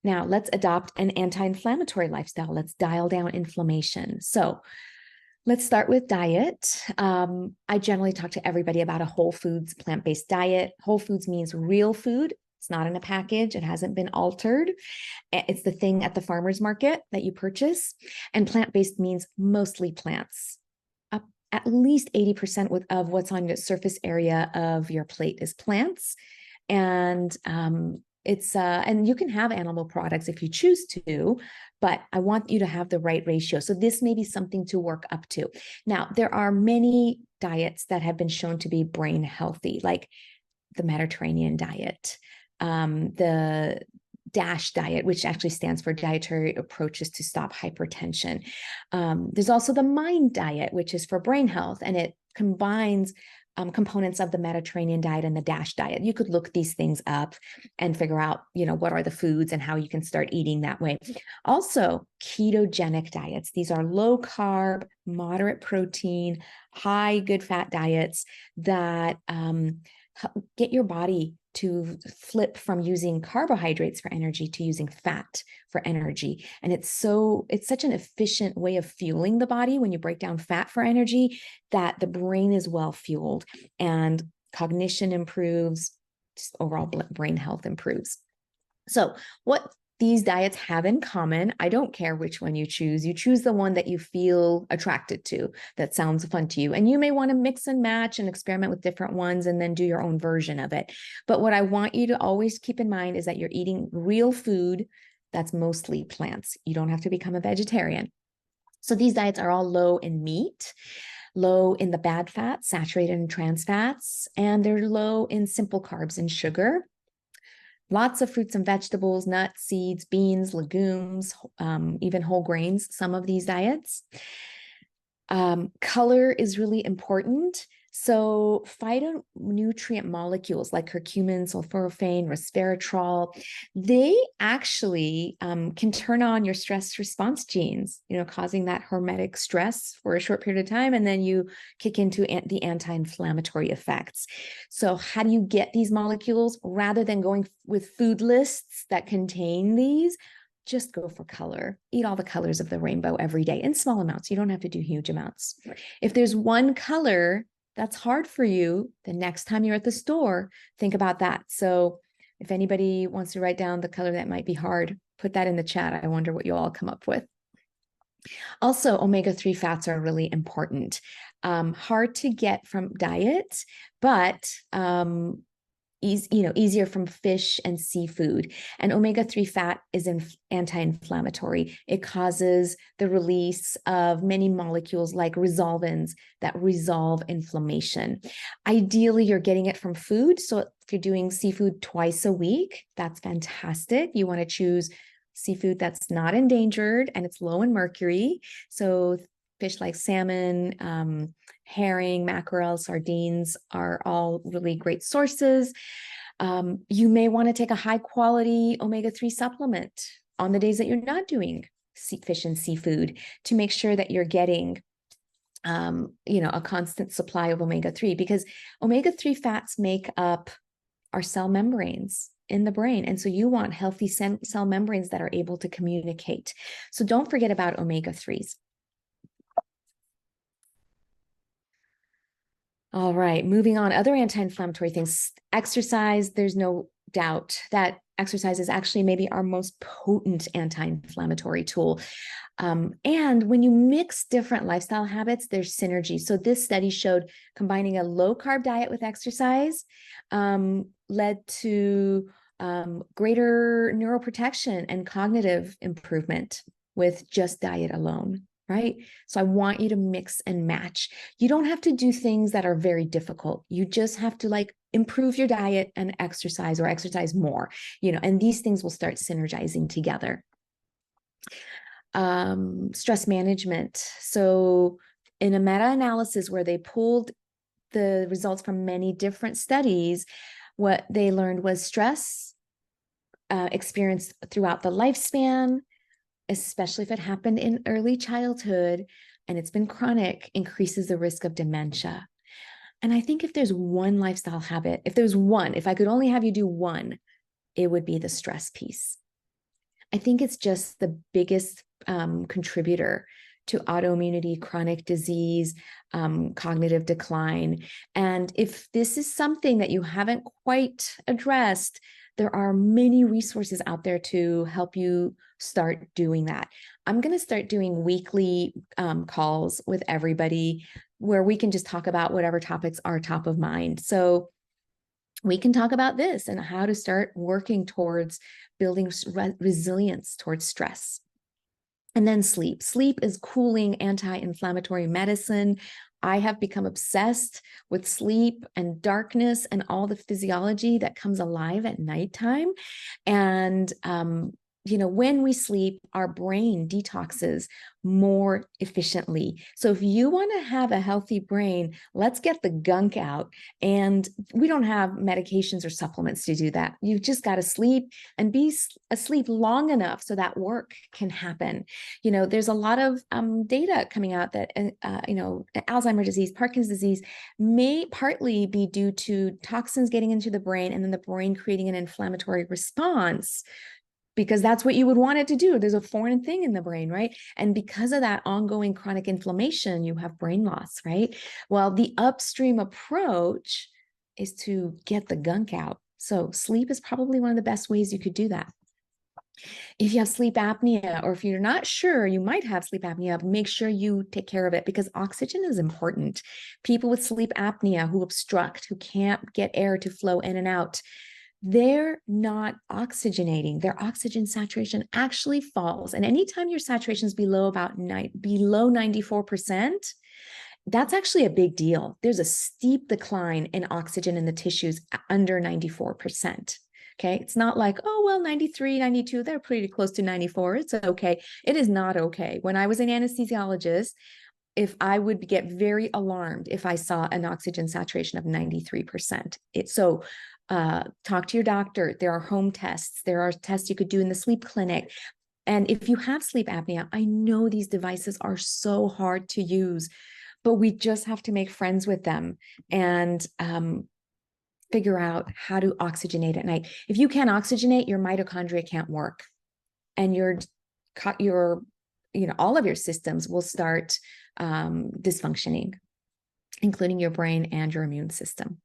Now let's adopt an anti-inflammatory lifestyle. Let's dial down inflammation. So let's start with diet. I generally talk to everybody about a whole foods, plant-based diet. Whole foods means real food. It's not in a package. It hasn't been altered. It's the thing at the farmer's market that you purchase. And plant-based means mostly plants. At least 80% of what's on the surface area of your plate is plants. And and you can have animal products if you choose to, but I want you to have the right ratio. So this may be something to work up to. Now, there are many diets that have been shown to be brain healthy, like the Mediterranean diet, the DASH diet, which actually stands for Dietary Approaches to Stop Hypertension. There's also the MIND diet, which is for brain health, and it combines components of the Mediterranean diet and the DASH diet. You could look these things up and figure out, what are the foods and how you can start eating that way. Also, ketogenic diets. These are low carb, moderate protein, high good fat diets that get your body to flip from using carbohydrates for energy to using fat for energy. And it's such an efficient way of fueling the body when you break down fat for energy that the brain is well fueled and cognition improves, just overall brain health improves. So what these diets have in common, I don't care which one you choose the one that you feel attracted to, that sounds fun to you. And you may want to mix and match and experiment with different ones and then do your own version of it. But what I want you to always keep in mind is that you're eating real food that's mostly plants. You don't have to become a vegetarian. So these diets are all low in meat, low in the bad fats, saturated and trans fats, and they're low in simple carbs and sugar. Lots of fruits and vegetables, nuts, seeds, beans, legumes, even whole grains, some of these diets. Color is really important. So phytonutrient molecules like curcumin, sulforaphane, resveratrol, they actually can turn on your stress response genes, causing that hormetic stress for a short period of time, and then you kick into the anti-inflammatory effects. So how do you get these molecules? Rather than going with food lists that contain these, just go for color. Eat all the colors of the rainbow every day in small amounts. You don't have to do huge amounts. If there's one color that's hard for you, the next time you're at the store, think about that. So if anybody wants to write down the color that might be hard, put that in the chat. I wonder what you all come up with. Also, omega-3 fats are really important. Hard to get from diet, but easier from fish and seafood. And omega-3 fat is anti-inflammatory. It causes the release of many molecules like resolvins that resolve inflammation. Ideally, you're getting it from food. So if you're doing seafood twice a week, that's fantastic. You want to choose seafood that's not endangered and it's low in mercury. So fish like salmon, herring, mackerel, sardines are all really great sources. You may want to take a high quality omega-3 supplement on the days that you're not doing fish and seafood to make sure that you're getting a constant supply of omega-3, because omega-3 fats make up our cell membranes in the brain. And so you want healthy cell membranes that are able to communicate. So don't forget about omega-3s. All right, moving on. Other anti-inflammatory things. Exercise, there's no doubt that exercise is actually maybe our most potent anti-inflammatory tool. And when you mix different lifestyle habits, there's synergy. So this study showed combining a low-carb diet with exercise led to greater neuroprotection and cognitive improvement with just diet alone. Right? So I want you to mix and match. You don't have to do things that are very difficult. You just have to improve your diet and exercise, or exercise more, and these things will start synergizing together. Stress management. So in a meta-analysis where they pulled the results from many different studies, what they learned was stress experienced throughout the lifespan, especially if it happened in early childhood and it's been chronic, increases the risk of dementia. And I think if there's one lifestyle habit, if I could only have you do one, it would be the stress piece. I think it's just the biggest contributor to autoimmunity, chronic disease, cognitive decline. And if this is something that you haven't quite addressed, there are many resources out there to help you start doing that. I'm going to start doing weekly calls with everybody where we can just talk about whatever topics are top of mind. So we can talk about this and how to start working towards building resilience towards stress. And then sleep. Sleep is cooling anti-inflammatory medicine. I have become obsessed with sleep and darkness and all the physiology that comes alive at nighttime. And when we sleep, our brain detoxes more efficiently. So if you want to have a healthy brain, let's get the gunk out. And we don't have medications or supplements to do that. You've just got to sleep and be asleep long enough so that work can happen. There's a lot of data coming out that, Alzheimer's disease, Parkinson's disease may partly be due to toxins getting into the brain and then the brain creating an inflammatory response, because that's what you would want it to do. There's a foreign thing in the brain, right? And because of that ongoing chronic inflammation, you have brain loss, right? Well, the upstream approach is to get the gunk out. So sleep is probably one of the best ways you could do that. If you have sleep apnea, or if you're not sure you might have sleep apnea, make sure you take care of it, because oxygen is important. People with sleep apnea who obstruct, who can't get air to flow in and out, they're not oxygenating. Their oxygen saturation actually falls. And anytime your saturation is below 94%, that's actually a big deal. There's a steep decline in oxygen in the tissues under 94%. Okay. It's not like, oh, well, 93, 92, they're pretty close to 94. It's okay. It is not okay. When I was an anesthesiologist, if I would get very alarmed if I saw an oxygen saturation of 93%. Talk to your doctor. There are home tests. There are tests you could do in the sleep clinic. And if you have sleep apnea, I know these devices are so hard to use, but we just have to make friends with them and figure out how to oxygenate at night. If you can't oxygenate, your mitochondria can't work, and all of your systems will start dysfunctioning, including your brain and your immune system.